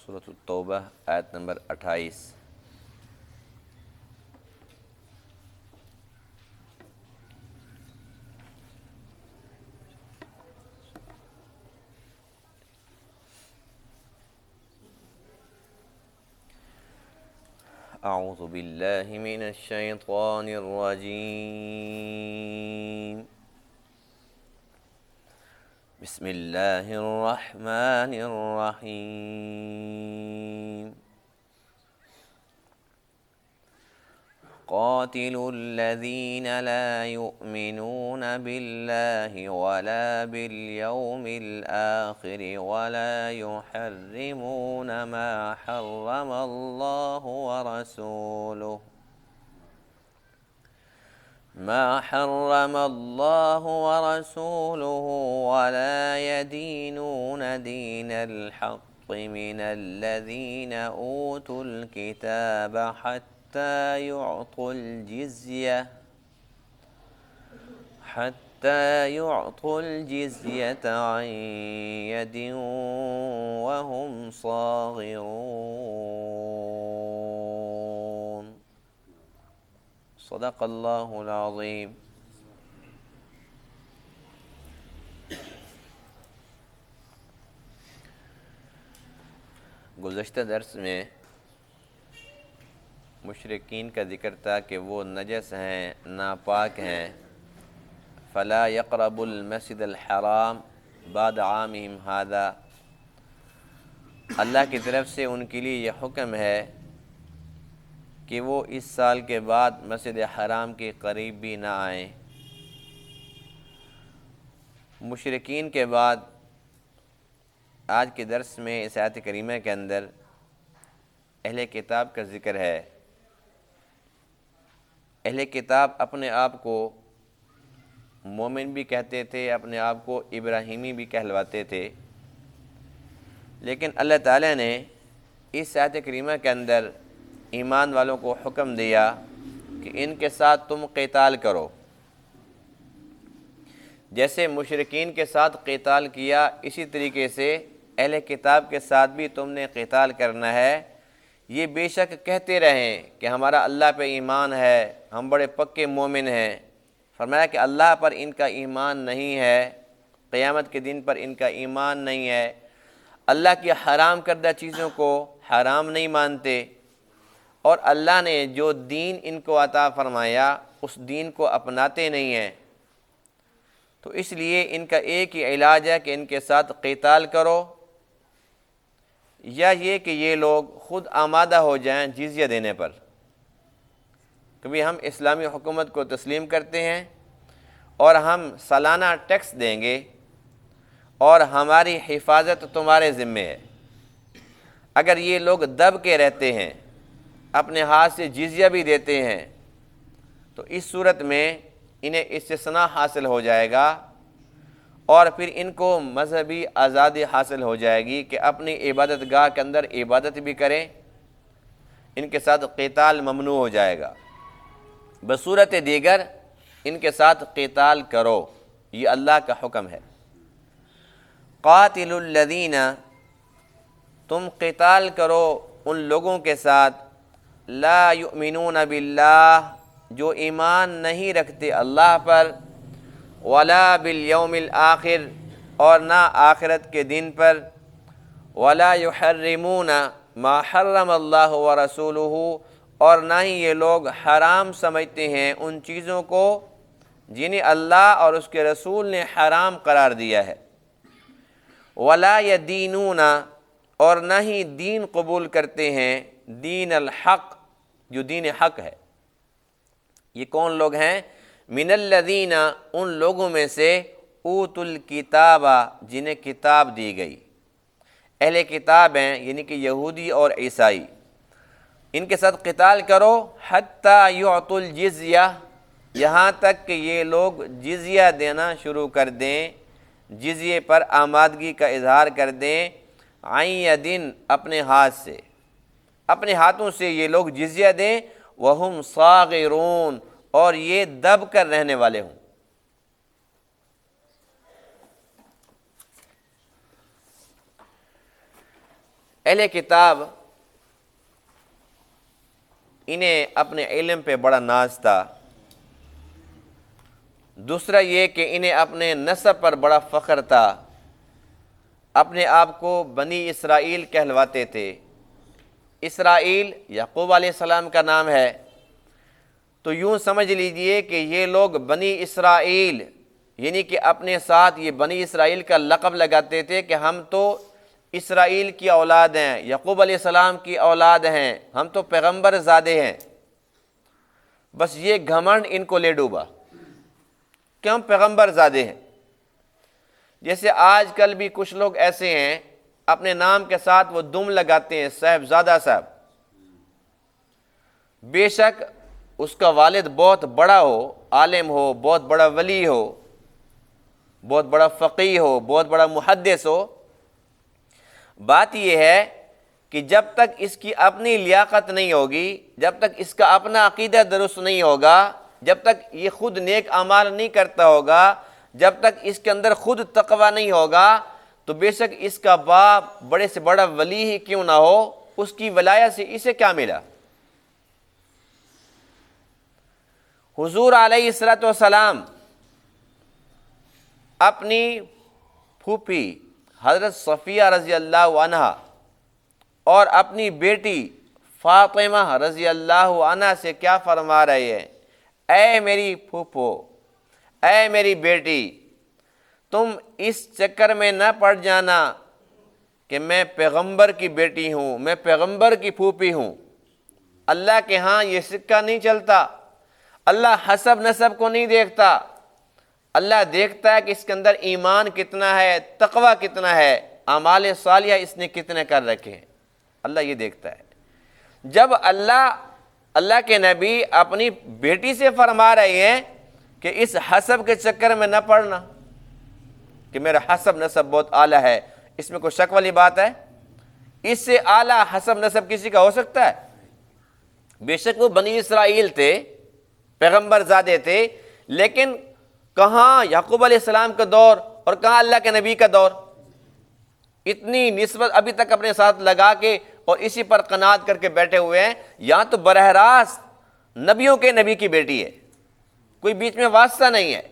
سورۃ التوبہ آیت نمبر 28۔ اعوذ باللہ من الشیطان الرجیم، بسم اللہ الرحمن الرحیم۔ قاتلوا الذین لا یؤمنون باللہ ولا بالیوم الآخر ولا یحرمون ما حرم اللہ ورسولہ ولا يدينون دين الحق من الذين أوتوا الكتاب حتى يعطوا الجزية عن يد وهم صاغرون۔ صدق اللہ العظیم۔ گزشتہ درس میں مشرکین کا ذکر تھا کہ وہ نجس ہیں، ناپاک ہیں، فلا يقربوا المسجد الحرام بعد عامهم هذا۔ اللہ کی طرف سے ان کے لیے یہ حکم ہے کہ وہ اس سال کے بعد مسجد حرام کے قریب بھی نہ آئیں۔ مشرکین کے بعد آج کے درس میں اس آیت کریمہ کے اندر اہل کتاب کا ذکر ہے۔ اہل کتاب اپنے آپ کو مومن بھی کہتے تھے، اپنے آپ کو ابراہیمی بھی کہلواتے تھے، لیکن اللہ تعالیٰ نے اس آیت کریمہ کے اندر ایمان والوں کو حکم دیا کہ ان کے ساتھ تم قتال کرو۔ جیسے مشرکین کے ساتھ قتال کیا، اسی طریقے سے اہل کتاب کے ساتھ بھی تم نے قتال کرنا ہے۔ یہ بے شک کہتے رہیں کہ ہمارا اللہ پہ ایمان ہے، ہم بڑے پکے مومن ہیں۔ فرمایا کہ اللہ پر ان کا ایمان نہیں ہے، قیامت کے دن پر ان کا ایمان نہیں ہے، اللہ کی حرام کردہ چیزوں کو حرام نہیں مانتے، اور اللہ نے جو دین ان کو عطا فرمایا اس دین کو اپناتے نہیں ہیں۔ تو اس لیے ان کا ایک ہی علاج ہے کہ ان کے ساتھ قتال کرو، یا یہ کہ یہ لوگ خود آمادہ ہو جائیں جزیہ دینے پر، کبھی ہم اسلامی حکومت کو تسلیم کرتے ہیں اور ہم سالانہ ٹیکس دیں گے اور ہماری حفاظت تمہارے ذمے ہے۔ اگر یہ لوگ دب کے رہتے ہیں، اپنے ہاتھ سے جزیہ بھی دیتے ہیں، تو اس صورت میں انہیں استثناء حاصل ہو جائے گا، اور پھر ان کو مذہبی آزادی حاصل ہو جائے گی کہ اپنی عبادت گاہ کے اندر عبادت بھی کریں، ان کے ساتھ قتال ممنوع ہو جائے گا۔ بصورت دیگر ان کے ساتھ قتال کرو، یہ اللہ کا حکم ہے۔ قاتل الذین، تم قتال کرو ان لوگوں کے ساتھ لا یؤمنون باللہ، جو ایمان نہیں رکھتے اللہ پر، ولا بالیوم الآخر، اور نہ آخرت کے دن پر، ولا یحرمون ما حرم اللہ ورسولہ، اور نہ ہی یہ لوگ حرام سمجھتے ہیں ان چیزوں کو جنہیں اللہ اور اس کے رسول نے حرام قرار دیا ہے، ولا یدینون، اور نہ ہی دین قبول کرتے ہیں دین الحق، جو دین حق ہے۔ یہ کون لوگ ہیں؟ من الذین، ان لوگوں میں سے اوتوا الکتاب، جنہیں کتاب دی گئی۔ اہل کتاب ہیں یعنی کہ یہودی اور عیسائی، ان کے ساتھ قتال کرو حتی یعطوا الجزیہ، یہاں تک کہ یہ لوگ جزیہ دینا شروع کر دیں، جزیے پر آمادگی کا اظہار کر دیں، عن یدٍ، اپنے ہاتھ سے، اپنے ہاتھوں سے یہ لوگ جزیہ دیں، وہم صاغرون، اور یہ دب کر رہنے والے ہوں۔ اہل کتاب انہیں اپنے علم پہ بڑا ناز تھا، دوسرا یہ کہ انہیں اپنے نسب پر بڑا فخر تھا، اپنے آپ کو بنی اسرائیل کہلواتے تھے۔ اسرائیل یعقوب علیہ السلام کا نام ہے، تو یوں سمجھ لیجئے کہ یہ لوگ بنی اسرائیل یعنی کہ اپنے ساتھ یہ بنی اسرائیل کا لقب لگاتے تھے کہ ہم تو اسرائیل کی اولاد ہیں، یعقوب علیہ السلام کی اولاد ہیں، ہم تو پیغمبر زادے ہیں۔ بس یہ گھمنڈ ان کو لے ڈوبا کہ ہم پیغمبر زادے ہیں۔ جیسے آج کل بھی کچھ لوگ ایسے ہیں اپنے نام کے ساتھ وہ دم لگاتے ہیں، صاحبزادہ صاحب، بے شک اس کا والد بہت بڑا ہو، عالم ہو، بہت بڑا ولی ہو، بہت بڑا فقیہ ہو، بہت بڑا محدث ہو، بات یہ ہے کہ جب تک اس کی اپنی لیاقت نہیں ہوگی، جب تک اس کا اپنا عقیدہ درست نہیں ہوگا، جب تک یہ خود نیک اعمال نہیں کرتا ہوگا، جب تک اس کے اندر خود تقوی نہیں ہوگا، تو بے شک اس کا باپ بڑے سے بڑا ولی ہی کیوں نہ ہو، اس کی ولایت سے اسے کیا ملا؟ حضور علیہ الصلوۃ والسلام اپنی پھوپھی حضرت صفیہ رضی اللہ عنہا اور اپنی بیٹی فاطمہ رضی اللہ عنہا سے کیا فرما رہے ہیں؟ اے میری پھوپھو، اے میری بیٹی، تم اس چکر میں نہ پڑ جانا کہ میں پیغمبر کی بیٹی ہوں، میں پیغمبر کی پھوپھی ہوں۔ اللہ کے ہاں یہ سکہ نہیں چلتا، اللہ حسب نسب کو نہیں دیکھتا، اللہ دیکھتا ہے کہ اس کے اندر ایمان کتنا ہے، تقوی کتنا ہے، اعمال صالحہ اس نے کتنے کر رکھے ہیں، اللہ یہ دیکھتا ہے۔ جب اللہ کے نبی اپنی بیٹی سے فرما رہے ہیں کہ اس حسب کے چکر میں نہ پڑنا کہ میرا حسب نسب بہت اعلیٰ ہے، اس میں کوئی شک والی بات ہے؟ اس سے اعلیٰ حسب نسب کسی کا ہو سکتا ہے؟ بے شک وہ بنی اسرائیل تھے، پیغمبر زادے تھے، لیکن کہاں یعقوب علیہ السلام کا دور اور کہاں اللہ کے نبی کا دور؟ اتنی نسبت ابھی تک اپنے ساتھ لگا کے اور اسی پر قناعت کر کے بیٹھے ہوئے ہیں، یہاں تو براہ راست نبیوں کے نبی کی بیٹی ہے، کوئی بیچ میں واسطہ نہیں ہے۔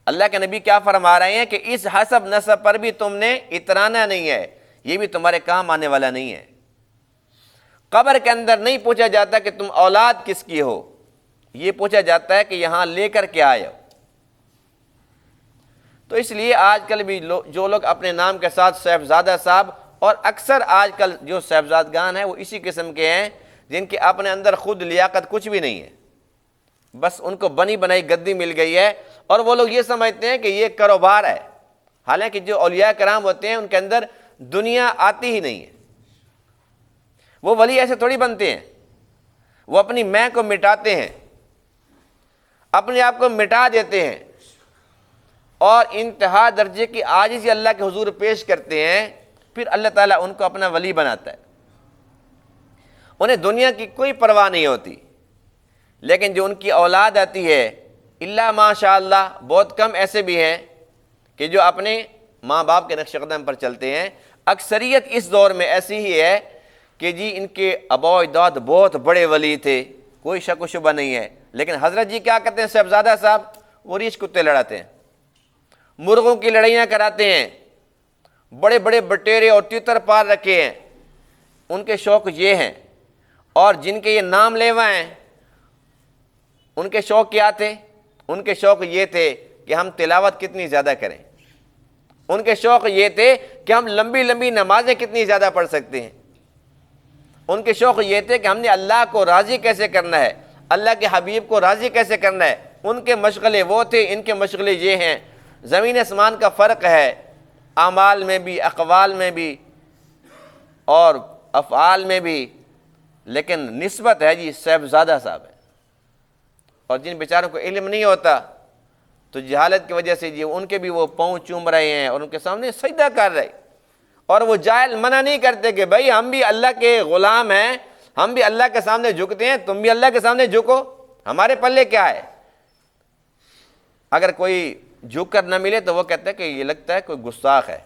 اللہ کے نبی کیا فرما رہے ہیں کہ اس حسب نسب پر بھی تم نے اترانا نہیں ہے، یہ بھی تمہارے کام آنے والا نہیں ہے۔ قبر کے اندر نہیں پوچھا جاتا کہ تم اولاد کس کی ہو، یہ پوچھا جاتا ہے کہ یہاں لے کر کے آئے ہو۔ تو اس لیے آج کل بھی جو لوگ اپنے نام کے ساتھ صاحبزادہ صاحب، اور اکثر آج کل جو صاحبزادگان ہیں وہ اسی قسم کے ہیں جن کے اپنے اندر خود لیاقت کچھ بھی نہیں ہے، بس ان کو بنی بنائی گدی مل گئی ہے، اور وہ لوگ یہ سمجھتے ہیں کہ یہ کاروبار ہے، حالانکہ جو اولیاء کرام ہوتے ہیں ان کے اندر دنیا آتی ہی نہیں ہے۔ وہ ولی ایسے تھوڑی بنتے ہیں، وہ اپنی میں کو مٹاتے ہیں، اپنے آپ کو مٹا دیتے ہیں، اور انتہا درجے کی عاجزی اللہ کے حضور پیش کرتے ہیں، پھر اللہ تعالیٰ ان کو اپنا ولی بناتا ہے۔ انہیں دنیا کی کوئی پرواہ نہیں ہوتی، لیکن جو ان کی اولاد آتی ہے، اللہ ماشاء اللہ بہت کم ایسے بھی ہیں کہ جو اپنے ماں باپ کے نقش قدم پر چلتے ہیں۔ اکثریت اس دور میں ایسی ہی ہے کہ جی ان کے آباء و اجداد بہت بڑے ولی تھے، کوئی شک و شبہ نہیں ہے، لیکن حضرت جی کیا کرتے ہیں؟ صاحبزادہ صاحب وہ ریچھ کتے لڑاتے ہیں، مرغوں کی لڑائیاں کراتے ہیں، بڑے بڑے بٹیرے اور تیتر پار رکھے ہیں، ان کے شوق یہ ہیں۔ اور جن کے یہ نام لیوا ہیں ان کے شوق کیا تھے؟ ان کے شوق یہ تھے کہ ہم تلاوت کتنی زیادہ کریں، ان کے شوق یہ تھے کہ ہم لمبی لمبی نمازیں کتنی زیادہ پڑھ سکتے ہیں، ان کے شوق یہ تھے کہ ہم نے اللہ کو راضی کیسے کرنا ہے، اللہ کے حبیب کو راضی کیسے کرنا ہے۔ ان کے مشغلے وہ تھے، ان کے مشغلے یہ ہیں۔ زمین آسمان کا فرق ہے، اعمال میں بھی، اقوال میں بھی اور افعال میں بھی، لیکن نسبت ہے جی صاحبزادہ صاحب ہے۔ اور جن بیچاروں کو علم نہیں ہوتا تو جہالت کی وجہ سے جی ان کے بھی وہ پاؤں چوم رہے ہیں اور ان کے سامنے سجدہ کر رہے، اور وہ جاہل منع نہیں کرتے کہ بھائی ہم بھی اللہ کے غلام ہیں، ہم بھی اللہ کے سامنے جھکتے ہیں، تم بھی اللہ کے سامنے جھکو، ہمارے پلے کیا ہے۔ اگر کوئی جھک کر نہ ملے تو وہ کہتے ہیں کہ یہ لگتا ہے کوئی گستاخ ہے،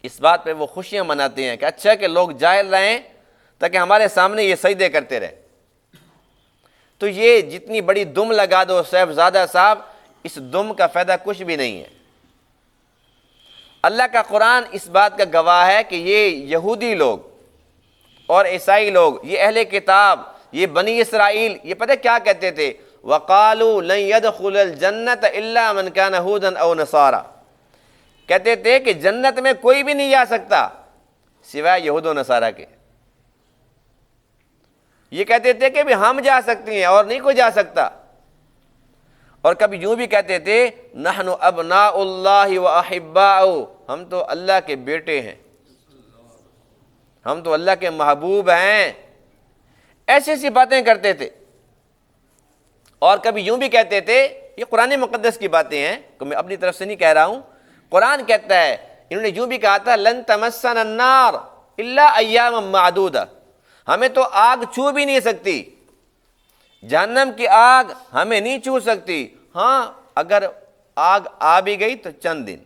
اس بات پہ وہ خوشیاں مناتے ہیں کہ اچھا کہ لوگ جاہل رہیں تاکہ ہمارے سامنے یہ سجدے کرتے رہیں۔ تو یہ جتنی بڑی دم لگا دو صاحبزادہ صاحب، اس دم کا فائدہ کچھ بھی نہیں ہے۔ اللہ کا قرآن اس بات کا گواہ ہے کہ یہ یہودی لوگ اور عیسائی لوگ، یہ اہل کتاب، یہ بنی اسرائیل، یہ پتہ کیا کہتے تھے؟ وَقَالُوا لَن يَدْخُلَ الْجَنَّةَ إِلَّا مَنْ كَانَ هُودًا أَوْ نَصَارَىٰ، کہتے تھے کہ جنت میں کوئی بھی نہیں جا سکتا سوائے یہود و نصارہ کے۔ یہ کہتے تھے کہ بھی ہم جا سکتے ہیں اور نہیں کوئی جا سکتا، اور کبھی یوں بھی کہتے تھے نحن ابناء اللہ واحباؤہ، ہم تو اللہ کے بیٹے ہیں، ہم تو اللہ کے محبوب ہیں، ایسی ایسی باتیں کرتے تھے۔ اور کبھی یوں بھی کہتے تھے، یہ قرآن مقدس کی باتیں ہیں کہ میں اپنی طرف سے نہیں کہہ رہا ہوں، قرآن کہتا ہے، انہوں نے یوں بھی کہا تھا لن تمسنا النار الا ایاما معدودہ، ہمیں تو آگ چھو بھی نہیں سکتی، جہنم کی آگ ہمیں نہیں چھو سکتی، ہاں اگر آگ آ بھی گئی تو چند دن۔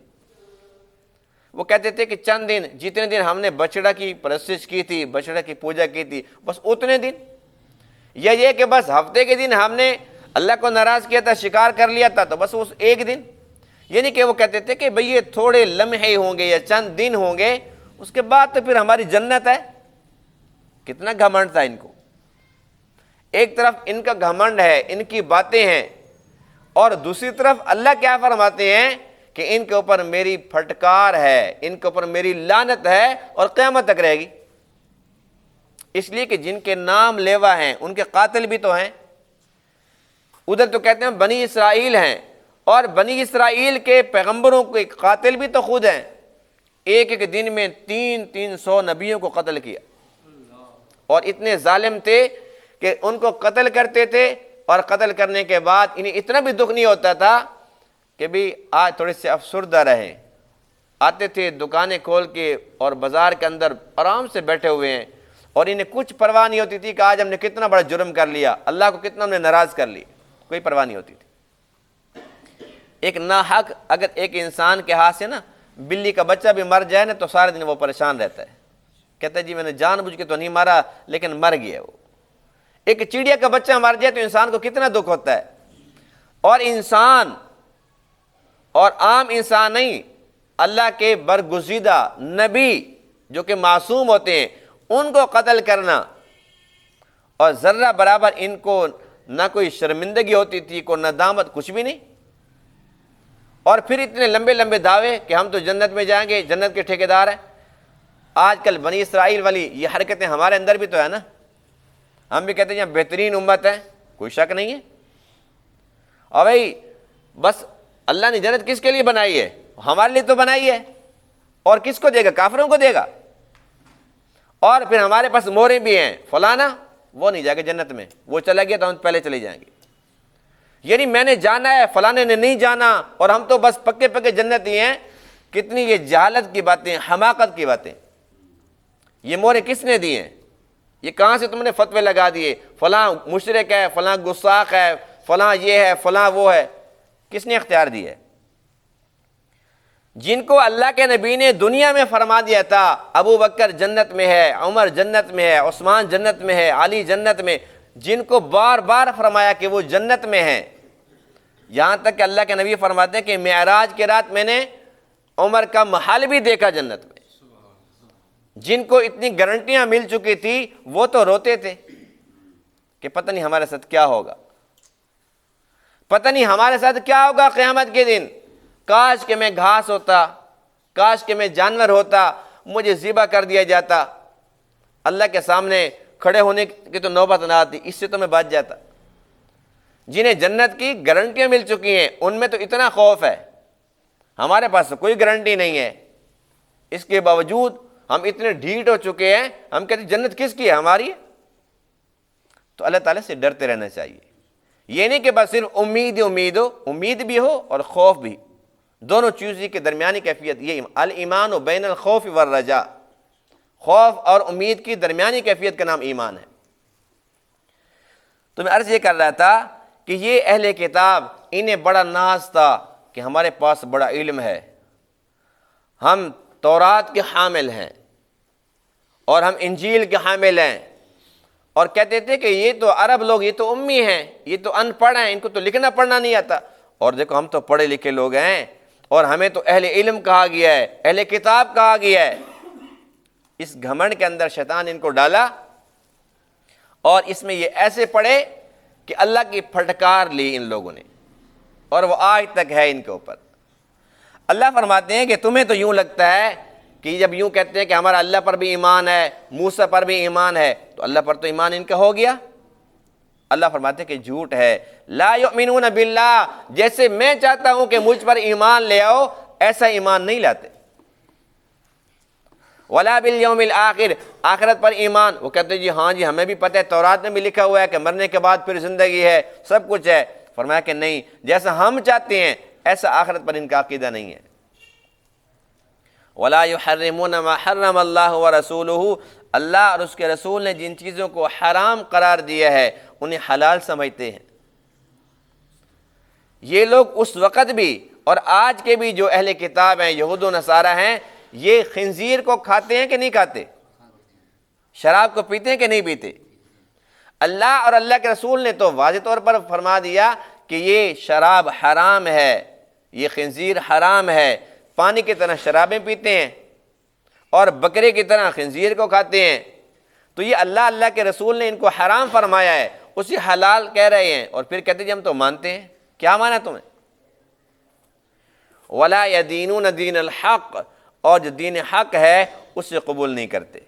وہ کہتے تھے کہ چند دن، جتنے دن ہم نے بچڑا کی پرستش کی تھی، بچڑا کی پوجا کی تھی، بس اتنے دن، یا یہ کہ بس ہفتے کے دن ہم نے اللہ کو ناراض کیا تھا، شکار کر لیا تھا، تو بس اس ایک دن۔ یعنی کہ وہ کہتے تھے کہ بھئی یہ تھوڑے لمحے ہوں گے یا چند دن ہوں گے، اس کے بعد تو پھر ہماری جنت ہے۔ کتنا گھمنڈ تھا ان کو، ایک طرف ان کا گھمنڈ ہے، ان کی باتیں ہیں، اور دوسری طرف اللہ کیا فرماتے ہیں کہ ان کے اوپر میری پھٹکار ہے، ان کے اوپر میری لعنت ہے اور قیامت تک رہے گی۔ اس لیے کہ جن کے نام لیوا ہیں ان کے قاتل بھی تو ہیں۔ ادھر تو کہتے ہیں بنی اسرائیل ہیں، اور بنی اسرائیل کے پیغمبروں کے قاتل بھی تو خود ہیں، ایک ایک دن میں 300 نبیوں کو قتل کیا، اور اتنے ظالم تھے کہ ان کو قتل کرتے تھے، اور قتل کرنے کے بعد انہیں اتنا بھی دکھ نہیں ہوتا تھا کہ بھی آج تھوڑے سے افسردہ رہیں، آتے تھے دکانیں کھول کے اور بازار کے اندر آرام سے بیٹھے ہوئے ہیں، اور انہیں کچھ پرواہ نہیں ہوتی تھی کہ آج ہم نے کتنا بڑا جرم کر لیا، اللہ کو کتنا ہم نے ناراض کر لی، کوئی پرواہ نہیں ہوتی تھی۔ ایک ناحق اگر ایک انسان کے ہاتھ سے نا بلی کا بچہ بھی مر جائے نا تو سارے دن وہ پریشان رہتا ہے، کہتا ہے جی میں نے جان بوجھ کے تو نہیں مارا لیکن مر گیا وہ۔ ایک چڑیا کا بچہ مر جائے تو انسان کو کتنا دکھ ہوتا ہے، اور انسان، اور عام انسان نہیں، اللہ کے برگزیدہ نبی جو کہ معصوم ہوتے ہیں ان کو قتل کرنا، اور ذرہ برابر ان کو نہ کوئی شرمندگی ہوتی تھی، کوئی ندامت، کچھ بھی نہیں، اور پھر اتنے لمبے لمبے دعوے کہ ہم تو جنت میں جائیں گے، جنت کے ٹھیکیدار ہیں۔ آج کل بنی اسرائیل والی یہ حرکتیں ہمارے اندر بھی تو ہے نا، ہم بھی کہتے ہیں یہ بہترین امت ہے، کوئی شک نہیں ہے، اور بھائی بس اللہ نے جنت کس کے لیے بنائی ہے؟ ہمارے لیے تو بنائی ہے، اور کس کو دے گا؟ کافروں کو دے گا۔ اور پھر ہمارے پاس موریں بھی ہیں، فلانا وہ نہیں جائے گا جنت میں، وہ چلا گیا تو ہم پہلے چلے جائیں گے، یعنی میں نے جانا ہے، فلانے نے نہیں جانا، اور ہم تو بس پکے پکے جنتی ہیں۔ کتنی یہ جہالت کی باتیں، حماقت کی باتیں۔ یہ موریں کس نے دی ہیں؟ یہ کہاں سے تم نے فتوے لگا دیے؟ فلاں مشرک ہے، فلاں گستاخ ہے، فلاں یہ ہے، فلاں وہ ہے، کس نے اختیار دی ہے؟ جن کو اللہ کے نبی نے دنیا میں فرما دیا تھا ابو بکر جنت میں ہے، عمر جنت میں ہے، عثمان جنت میں ہے، علی جنت میں، جن کو بار بار فرمایا کہ وہ جنت میں ہیں، یہاں تک کہ اللہ کے نبی فرماتے ہیں کہ معراج کے رات میں نے عمر کا محل بھی دیکھا جنت میں۔ جن کو اتنی گارنٹیاں مل چکی تھی وہ تو روتے تھے کہ پتہ نہیں ہمارے ساتھ کیا ہوگا، پتہ نہیں ہمارے ساتھ کیا ہوگا قیامت کے دن، کاش کہ میں گھاس ہوتا، کاش کہ میں جانور ہوتا، مجھے ذبح کر دیا جاتا، اللہ کے سامنے کھڑے ہونے کی تو نوبت نہ آتی، اس سے تو میں بچ جاتا۔ جنہیں جنت کی گارنٹیاں مل چکی ہیں ان میں تو اتنا خوف ہے، ہمارے پاس تو کوئی گارنٹی نہیں ہے، اس کے باوجود ہم اتنے ڈھیٹ ہو چکے ہیں، ہم کہتے ہیں جنت کس کی ہے؟ ہماری ہے۔ تو اللہ تعالیٰ سے ڈرتے رہنا چاہیے، یہ نہیں کہ بس صرف امید بھی ہو اور خوف بھی، دونوں چیزوں کے درمیانی کیفیت یہ الایمان بین الخوف والرجاء، خوف اور امید کی درمیانی کیفیت کا نام ایمان ہے۔ تو میں عرض یہ کر رہا تھا کہ یہ اہل کتاب، انہیں بڑا ناز تھا کہ ہمارے پاس بڑا علم ہے، ہم تورات کے حامل ہیں اور ہم انجیل کے حامل ہیں، اور کہتے تھے کہ یہ تو عرب لوگ، یہ تو امی ہیں، یہ تو ان پڑھ ہیں، ان کو تو لکھنا پڑھنا نہیں آتا، اور دیکھو ہم تو پڑھے لکھے لوگ ہیں اور ہمیں تو اہل علم کہا گیا ہے، اہل کتاب کہا گیا ہے۔ اس گھمنڈ کے اندر شیطان ان کو ڈالا، اور اس میں یہ ایسے پڑے کہ اللہ کی پھٹکار لی ان لوگوں نے، اور وہ آج تک ہے ان کے اوپر۔ اللہ فرماتے ہیں کہ تمہیں تو یوں لگتا ہے کہ جب یوں کہتے ہیں کہ ہمارا اللہ پر بھی ایمان ہے، موسیٰ پر بھی ایمان ہے، تو اللہ پر تو ایمان ان کا ہو گیا۔ اللہ فرماتے ہیں کہ جھوٹ ہے، لا یؤمنون باللہ، جیسے میں چاہتا ہوں کہ مجھ پر ایمان لے آؤ، ایسا ایمان نہیں لاتے۔ ولا بالیوم الآخر، آخرت پر ایمان، وہ کہتے ہیں جی ہاں جی ہمیں بھی پتہ ہے، تورات میں بھی لکھا ہوا ہے کہ مرنے کے بعد پھر زندگی ہے، سب کچھ ہے۔ فرمایا کہ نہیں، جیسا ہم چاہتے ہیں ایسا آخرت پر ان کا عقیدہ نہیں ہے۔ ولا یحرمون ما حرم اللہ ورسولہ، اللہ اور اس کے رسول نے جن چیزوں کو حرام قرار دیا ہے انہیں حلال سمجھتے ہیں۔ یہ لوگ اس وقت بھی اور آج کے بھی جو اہل کتاب ہیں، یہود و نصارہ ہیں، یہ خنزیر کو کھاتے ہیں کہ نہیں کھاتے؟ شراب کو پیتے ہیں کہ نہیں پیتے؟ اللہ اور اللہ کے رسول نے تو واضح طور پر فرما دیا کہ یہ شراب حرام ہے، یہ خنزیر حرام ہے، پانی کی طرح شرابیں پیتے ہیں اور بکرے کی طرح خنزیر کو کھاتے ہیں۔ تو یہ اللہ کے رسول نے ان کو حرام فرمایا ہے، اسی حلال کہہ رہے ہیں، اور پھر کہتے ہیں ہم تو مانتے ہیں۔ کیا مانا تمہیں؟ وَلَا يَدِينُونَ دِينَ الْحَقِّ، اور جو دین حق ہے اسے قبول نہیں کرتے،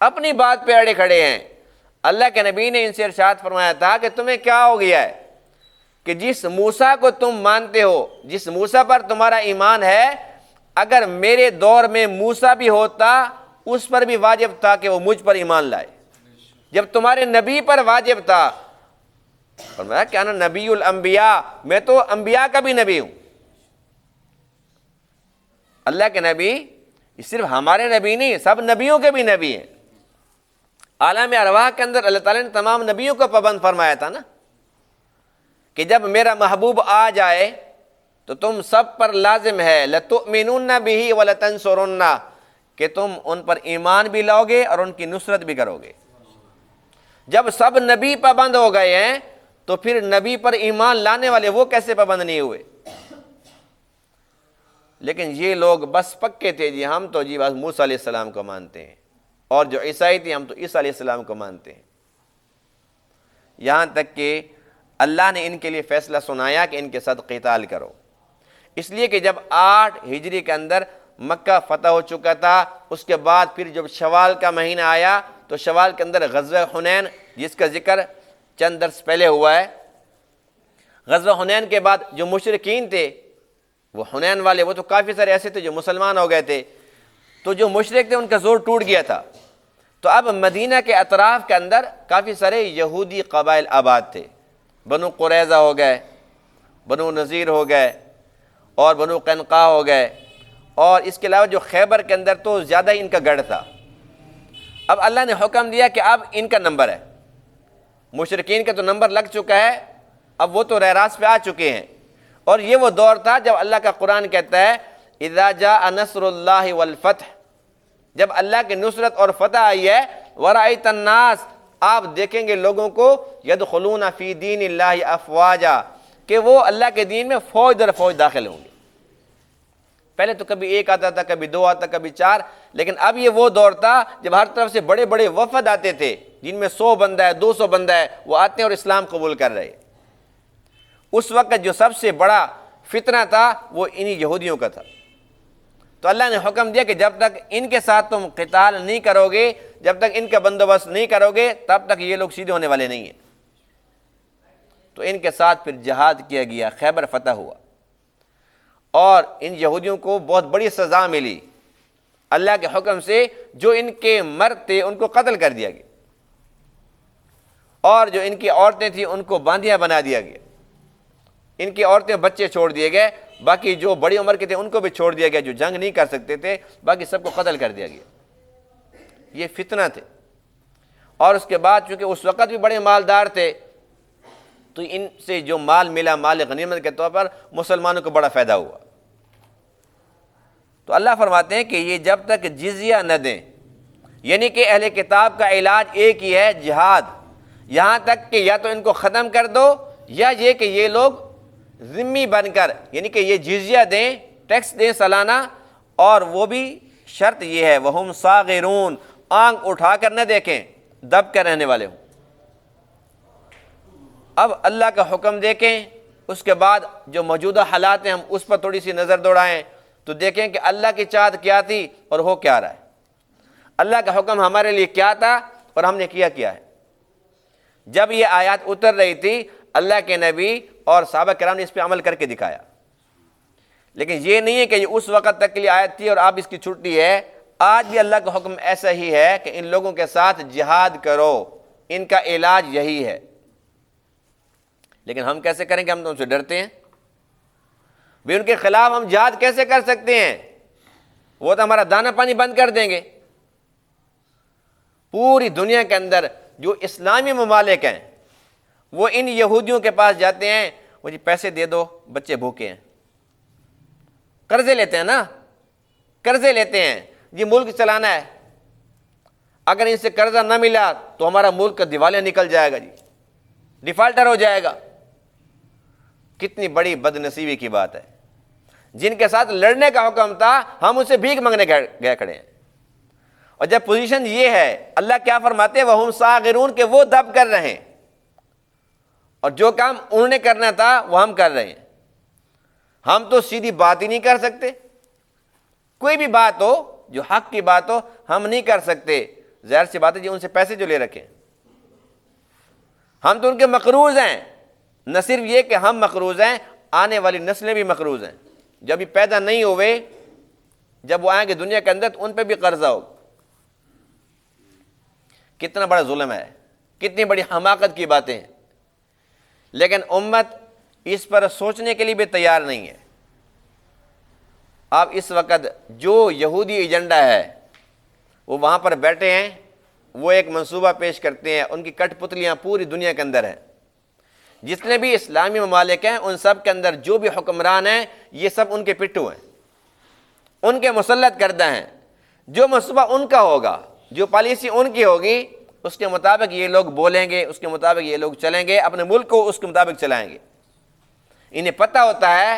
اپنی بات پہ اڑے کھڑے ہیں۔ اللہ کے نبی نے ان سے ارشاد فرمایا تھا کہ تمہیں کیا ہو گیا ہے کہ جس موسیٰ کو تم مانتے ہو، جس موسیٰ پر تمہارا ایمان ہے، اگر میرے دور میں موسیٰ بھی ہوتا اس پر بھی واجب تھا کہ وہ مجھ پر ایمان لائے۔ جب تمہارے نبی پر واجب تھا، فرمایا کہ انا نبی الانبیاء، میں تو انبیاء کا بھی نبی ہوں۔ اللہ کے نبی صرف ہمارے نبی نہیں، سب نبیوں کے بھی نبی ہیں۔ عالم ارواح کے اندر اللہ تعالیٰ نے تمام نبیوں کو پابند فرمایا تھا نا، کہ جب میرا محبوب آ جائے تو تم سب پر لازم ہے لَتُؤْمِنُنَّ بِهِ وَلَتَنْصُرُنَّ، کہ تم ان پر ایمان بھی لاؤ گے اور ان کی نصرت بھی کرو گے۔ جب سب نبی پابند ہو گئے ہیں تو پھر نبی پر ایمان لانے والے وہ کیسے پابند نہیں ہوئے؟ لیکن یہ لوگ بس پکے تھے، جی ہم تو جی بس موسیٰ علیہ السلام کو مانتے ہیں، اور جو عیسائی تھے ہم تو عیسیٰ علیہ السلام کو مانتے ہیں۔ یہاں تک کہ اللہ نے ان کے لیے فیصلہ سنایا کہ ان کے ساتھ قتال کرو، اس لیے کہ جب 8 ہجری کے اندر مکہ فتح ہو چکا تھا، اس کے بعد پھر جب شوال کا مہینہ آیا تو شوال کے اندر غزوہ حنین، جس کا ذکر چند درس پہلے ہوا ہے۔ غزوہ حنین کے بعد جو مشرکین تھے، وہ حنین والے، وہ تو کافی سارے ایسے تھے جو مسلمان ہو گئے تھے، تو جو مشرک تھے ان کا زور ٹوٹ گیا تھا۔ تو اب مدینہ کے اطراف کے اندر کافی سارے یہودی قبائل آباد تھے، بنو قریظہ ہو گئے، بنو نذیر ہو گئے، اور بنو قینقاع ہو گئے، اور اس کے علاوہ جو خیبر کے اندر تو زیادہ ہی ان کا گڑھ تھا۔ اب اللہ نے حکم دیا کہ اب ان کا نمبر ہے، مشرکین کا تو نمبر لگ چکا ہے، اب وہ تو رہ راست پہ آ چکے ہیں۔ اور یہ وہ دور تھا جب اللہ کا قرآن کہتا ہے اذا جاء نصر اللہ والفتح، جب اللہ کی نصرت اور فتح آئی ہے، ورأیت الناس، آپ دیکھیں گے لوگوں کو یدخلون فی دین اللہ افواجا، کہ وہ اللہ کے دین میں فوج در فوج داخل ہوں گے۔ پہلے تو کبھی 1 آتا تھا، کبھی 2 آتا، کبھی 4، لیکن اب یہ وہ دور تھا جب ہر طرف سے بڑے بڑے وفد آتے تھے، جن میں 100 بندہ ہے، 200 بندہ ہے، وہ آتے ہیں اور اسلام قبول کر رہے۔ اس وقت جو سب سے بڑا فتنہ تھا وہ انہی یہودیوں کا تھا۔ تو اللہ نے حکم دیا کہ جب تک ان کے ساتھ تم قتال نہیں کرو گے، جب تک ان کا بندوبست نہیں کرو گے، تب تک یہ لوگ سیدھے ہونے والے نہیں ہیں۔ تو ان کے ساتھ پھر جہاد کیا گیا، خیبر فتح ہوا، اور ان یہودیوں کو بہت بڑی سزا ملی اللہ کے حکم سے۔ جو ان کے مرد تھے ان کو قتل کر دیا گیا، اور جو ان کی عورتیں تھیں ان کو باندیاں بنا دیا گیا۔ ان کی عورتیں بچے چھوڑ دیے گئے، باقی جو بڑی عمر کے تھے ان کو بھی چھوڑ دیا گیا، جو جنگ نہیں کر سکتے تھے باقی سب کو قتل کر دیا گیا۔ یہ فتنہ تھے، اور اس کے بعد چونکہ اس وقت بھی بڑے مالدار تھے تو ان سے جو مال ملا، مال غنیمت کے طور پر، مسلمانوں کو بڑا فائدہ ہوا۔ تو اللہ فرماتے ہیں کہ یہ جب تک جزیہ نہ دیں، یعنی کہ اہل کتاب کا علاج ایک ہی ہے، جہاد، یہاں تک کہ یا تو ان کو ختم کر دو یا یہ کہ یہ لوگ ذمہ بن کر، یعنی کہ یہ جزیہ دیں، ٹیکس دیں سالانہ، اور وہ بھی شرط یہ ہے وہم صاغرون، آنکھ اٹھا کر نہ دیکھیں، دب کر رہنے والے ہوں۔ اب اللہ کا حکم دیکھیں، اس کے بعد جو موجودہ حالات ہیں ہم اس پر تھوڑی سی نظر دوڑائیں تو دیکھیں کہ اللہ کی چاہت کیا تھی اور ہو کیا رہا ہے، اللہ کا حکم ہمارے لیے کیا تھا اور ہم نے کیا ہے۔ جب یہ آیات اتر رہی تھی اللہ کے نبی اور صحابہ کرام نے اس پہ عمل کر کے دکھایا، لیکن یہ نہیں ہے کہ یہ اس وقت تک کے لیے آیت تھی اور اب اس کی چھٹی ہے۔ آج بھی اللہ کا حکم ایسا ہی ہے کہ ان لوگوں کے ساتھ جہاد کرو، ان کا علاج یہی ہے۔ لیکن ہم کیسے کریں گے؟ ہم تو ان سے ڈرتے ہیں بھی، ان کے خلاف ہم جہاد کیسے کر سکتے ہیں؟ وہ تو ہمارا دانا پانی بند کر دیں گے۔ پوری دنیا کے اندر جو اسلامی ممالک ہیں وہ ان یہودیوں کے پاس جاتے ہیں، وہ جی پیسے دے دو، بچے بھوکے ہیں، قرضے لیتے ہیں نا، قرضے لیتے ہیں جی ملک چلانا ہے، اگر ان سے قرضہ نہ ملا تو ہمارا ملک کا دیوالیہ نکل جائے گا، جی ڈیفالٹر ہو جائے گا۔ کتنی بڑی بد نصیبی کی بات ہے، جن کے ساتھ لڑنے کا حکم تھا ہم ان سے بھیک مانگنے گئے کھڑے ہیں۔ اور جب پوزیشن یہ ہے، اللہ کیا فرماتے ہیں وہم صاغرون، کہ وہ دب کر رہے ہیں اور جو کام انہوں نے کرنا تھا وہ ہم کر رہے ہیں۔ ہم تو سیدھی بات ہی نہیں کر سکتے، کوئی بھی بات ہو جو حق کی بات ہو ہم نہیں کر سکتے، ظاہر سی بات ہے جی ان سے پیسے جو لے رکھے، ہم تو ان کے مقروض ہیں۔ نہ صرف یہ کہ ہم مقروض ہیں، آنے والی نسلیں بھی مقروض ہیں، جب یہ پیدا نہیں ہوئے، جب وہ آئیں گے دنیا کے اندر تو ان پہ بھی قرضہ ہوگا۔ کتنا بڑا ظلم ہے، کتنی بڑی حماقت کی باتیں ہیں، لیکن امت اس پر سوچنے کے لیے بھی تیار نہیں ہے۔ آپ اس وقت جو یہودی ایجنڈا ہے وہ وہاں پر بیٹھے ہیں، وہ ایک منصوبہ پیش کرتے ہیں، ان کی کٹ پتلیاں پوری دنیا کے اندر ہیں۔ جتنے بھی اسلامی ممالک ہیں ان سب کے اندر جو بھی حکمران ہیں یہ سب ان کے پٹھو ہیں، ان کے مسلط کردہ ہیں۔ جو منصوبہ ان کا ہوگا، جو پالیسی ان کی ہوگی، اس کے مطابق یہ لوگ بولیں گے، اس کے مطابق یہ لوگ چلیں گے، اپنے ملک کو اس کے مطابق چلائیں گے۔ انہیں پتہ ہوتا ہے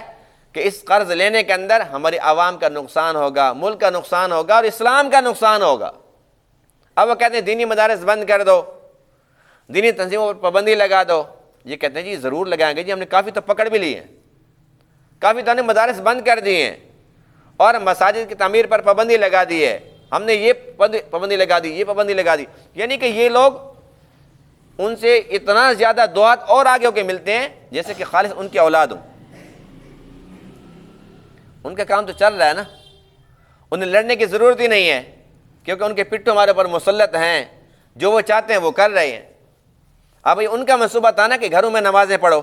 کہ اس قرض لینے کے اندر ہماری عوام کا نقصان ہوگا، ملک کا نقصان ہوگا اور اسلام کا نقصان ہوگا۔ اب وہ کہتے ہیں دینی مدارس بند کر دو، دینی تنظیموں پر پابندی لگا دو۔ یہ کہتے ہیں جی ضرور لگائیں گے، جی ہم نے کافی تو پکڑ بھی لی ہے، کافی تو ہم نے مدارس بند کر دی ہیں اور مساجد کی تعمیر پر پابندی لگا دی ہے، ہم نے یہ پابندی لگا دی، یہ پابندی لگا دی۔ یعنی کہ یہ لوگ ان سے اتنا زیادہ دو ہاتھ اور آگے ہو کے ملتے ہیں جیسے کہ خالص ان کی اولاد ہوں۔ ان کا کام تو چل رہا ہے نا، انہیں لڑنے کی ضرورت ہی نہیں ہے، کیونکہ ان کے پٹھوں ہمارے اوپر مسلط ہیں، جو وہ چاہتے ہیں وہ کر رہے ہیں۔ اب ان کا منصوبہ تھا نا کہ گھروں میں نمازیں پڑھو،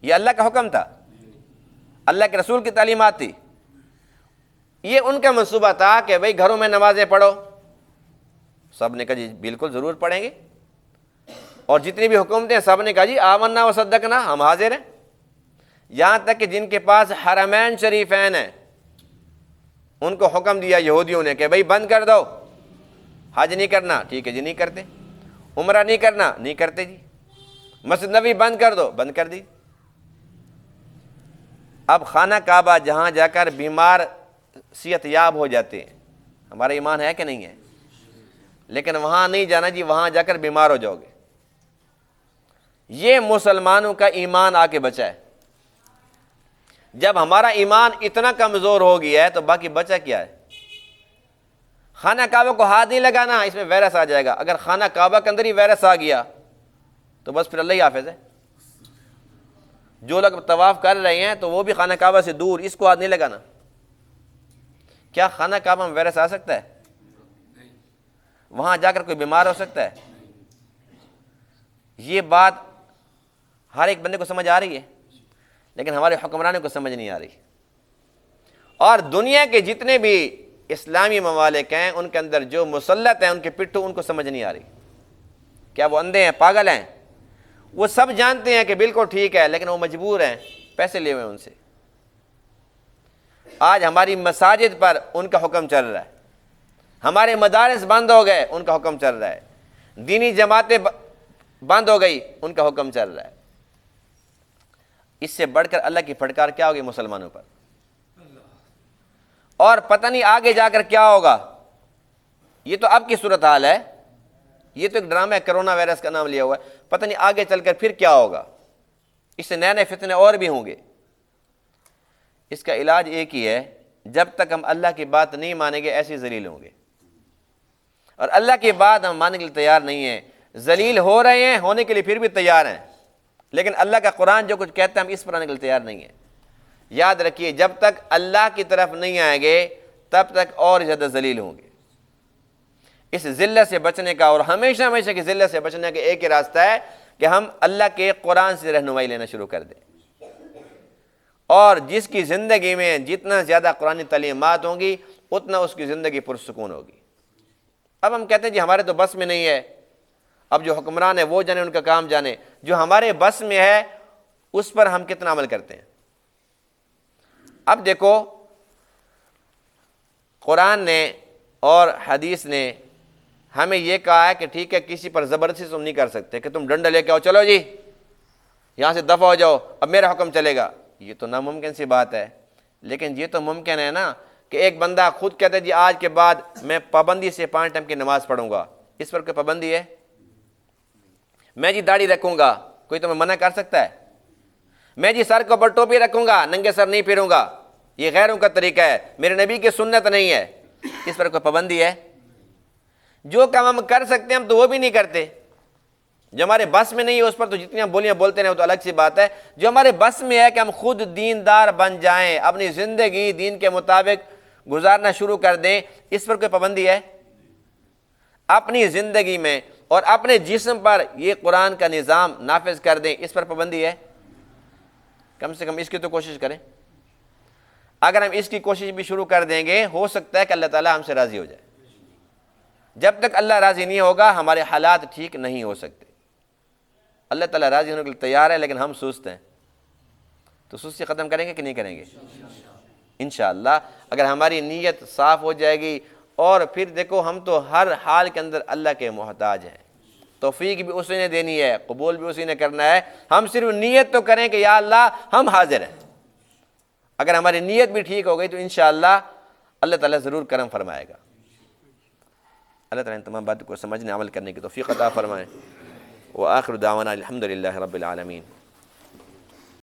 یہ اللہ کا حکم تھا، اللہ کے رسول کی تعلیمات تھی، یہ ان کا منصوبہ تھا کہ بھئی گھروں میں نمازیں پڑھو۔ سب نے کہا جی بالکل ضرور پڑھیں گے، اور جتنی بھی حکومتیں سب نے کہا جی آمنا و صدقنا، ہم حاضر ہیں۔ یہاں تک کہ جن کے پاس حرمین شریفین ہیں ان کو حکم دیا یہودیوں نے کہ بھئی بند کر دو، حج نہیں کرنا، ٹھیک ہے جی نہیں کرتے، عمرہ نہیں کرنا، نہیں کرتے جی، مسجد نبوی بند کر دو، بند کر دی۔ اب خانہ کعبہ جہاں جا کر بیمار صحت یاب ہو جاتے ہیں، ہمارا ایمان ہے کہ نہیں ہے، لیکن وہاں نہیں جانا جی، وہاں جا کر بیمار ہو جاؤ گے۔ یہ مسلمانوں کا ایمان آ کے بچا ہے۔ جب ہمارا ایمان اتنا کمزور ہو گیا ہے تو باقی بچا کیا ہے؟ خانہ کعبہ کو ہاتھ نہیں لگانا، اس میں وائرس آ جائے گا۔ اگر خانہ کعبہ کے اندر ہی وائرس آ گیا تو بس پھر اللہ ہی حافظ ہے۔ جو لوگ طواف کر رہے ہیں تو وہ بھی خانہ کعبہ سے دور، اس کو ہاتھ نہیں لگانا۔ کیا خانہ کعبہ میں وائرس آ سکتا ہے؟ وہاں جا کر کوئی بیمار ہو سکتا ہے؟ یہ بات ہر ایک بندے کو سمجھ آ رہی ہے، لیکن ہمارے حکمرانوں کو سمجھ نہیں آ رہی۔ اور دنیا کے جتنے بھی اسلامی ممالک ہیں ان کے اندر جو مسلط ہیں ان کے پٹھوں ان کو سمجھ نہیں آ رہی۔ کیا وہ اندھے ہیں، پاگل ہیں؟ وہ سب جانتے ہیں کہ بالکل ٹھیک ہے، لیکن وہ مجبور ہیں، پیسے لیے ہوئے ان سے۔ آج ہماری مساجد پر ان کا حکم چل رہا ہے، ہمارے مدارس بند ہو گئے، ان کا حکم چل رہا ہے، دینی جماعتیں بند ہو گئی، ان کا حکم چل رہا ہے۔ اس سے بڑھ کر اللہ کی پھٹکار کیا ہوگی مسلمانوں پر؟ اور پتہ نہیں آگے جا کر کیا ہوگا۔ یہ تو اب کی صورتحال ہے، یہ تو ایک ڈرامہ ہے، کرونا وائرس کا نام لیا ہوا ہے، پتہ نہیں آگے چل کر پھر کیا ہوگا، اس سے نئے نئے فتنے اور بھی ہوں گے۔ اس کا علاج ایک ہی ہے، جب تک ہم اللہ کی بات نہیں مانیں گے ایسے ذلیل ہوں گے، اور اللہ کی بات ہم ماننے کے لیے تیار نہیں ہیں، ذلیل ہو رہے ہیں، ہونے کے لیے پھر بھی تیار ہیں، لیکن اللہ کا قرآن جو کچھ کہتا ہے ہم اس پر آنے کے لیے تیار نہیں ہیں۔ یاد رکھیے جب تک اللہ کی طرف نہیں آئیں گے تب تک اور زیادہ ذلیل ہوں گے۔ اس ذلت سے بچنے کا اور ہمیشہ ہمیشہ کی ذلت سے بچنے کا ایک ہی راستہ ہے کہ ہم اللہ کے قرآن سے رہنمائی لینا شروع کر دیں، اور جس کی زندگی میں جتنا زیادہ قرآنی تعلیمات ہوں گی اتنا اس کی زندگی پرسکون ہوگی۔ اب ہم کہتے ہیں جی ہمارے تو بس میں نہیں ہے، اب جو حکمران ہے وہ جانے، ان کا کام جانے، جو ہمارے بس میں ہے اس پر ہم کتنا عمل کرتے ہیں۔ اب دیکھو قرآن نے اور حدیث نے ہمیں یہ کہا ہے کہ ٹھیک ہے کسی پر زبردستی تم نہیں کر سکتے کہ تم ڈنڈا لے کے آؤ، چلو جی یہاں سے دفع ہو جاؤ، اب میرا حکم چلے گا، یہ تو ناممکن سی بات ہے۔ لیکن یہ تو ممکن ہے نا کہ ایک بندہ خود کہتا ہے جی آج کے بعد میں پابندی سے 5 ٹائم کی نماز پڑھوں گا، اس پر کوئی پابندی ہے؟ میں جی داڑھی رکھوں گا، کوئی تمہیں منع کر سکتا ہے؟ میں جی سر کے اوپر ٹوپی رکھوں گا، ننگے سر نہیں پھروں گا، یہ غیروں کا طریقہ ہے، میرے نبی کی سنت نہیں ہے، اس پر کوئی پابندی ہے؟ جو کام ہم کر سکتے ہیں ہم تو وہ بھی نہیں کرتے، جو ہمارے بس میں نہیں ہے اس پر تو جتنی ہم بولیاں بولتے ہیں وہ تو الگ سی بات ہے۔ جو ہمارے بس میں ہے کہ ہم خود دیندار بن جائیں، اپنی زندگی دین کے مطابق گزارنا شروع کر دیں، اس پر کوئی پابندی ہے؟ اپنی زندگی میں اور اپنے جسم پر یہ قرآن کا نظام نافذ کر دیں، اس پر پابندی ہے؟ کم سے کم اس کی تو کوشش کریں۔ اگر ہم اس کی کوشش بھی شروع کر دیں گے ہو سکتا ہے کہ اللہ تعالیٰ ہم سے راضی ہو جائے۔ جب تک اللہ راضی نہیں ہوگا ہمارے حالات ٹھیک نہیں ہو سکتے۔ اللہ تعالیٰ راضی ہونے کے لیے تیار ہے لیکن ہم سست ہیں، تو سستی ختم کریں گے کہ نہیں کریں گے؟ انشاءاللہ اگر ہماری نیت صاف ہو جائے گی، اور پھر دیکھو ہم تو ہر حال کے اندر اللہ کے محتاج ہیں، توفیق بھی اسی نے دینی ہے، قبول بھی اسی نے کرنا ہے، ہم صرف نیت تو کریں کہ یا اللہ ہم حاضر ہیں۔ اگر ہماری نیت بھی ٹھیک ہو گئی تو انشاءاللہ اللہ تعالیٰ ضرور کرم فرمائے گا۔ اللہ تعالیٰ ان تمام باتوں کو سمجھنے عمل کرنے کی توفیق عطا فرمائے۔ وآخر دعوانا الحمد للہ رب العالمین۔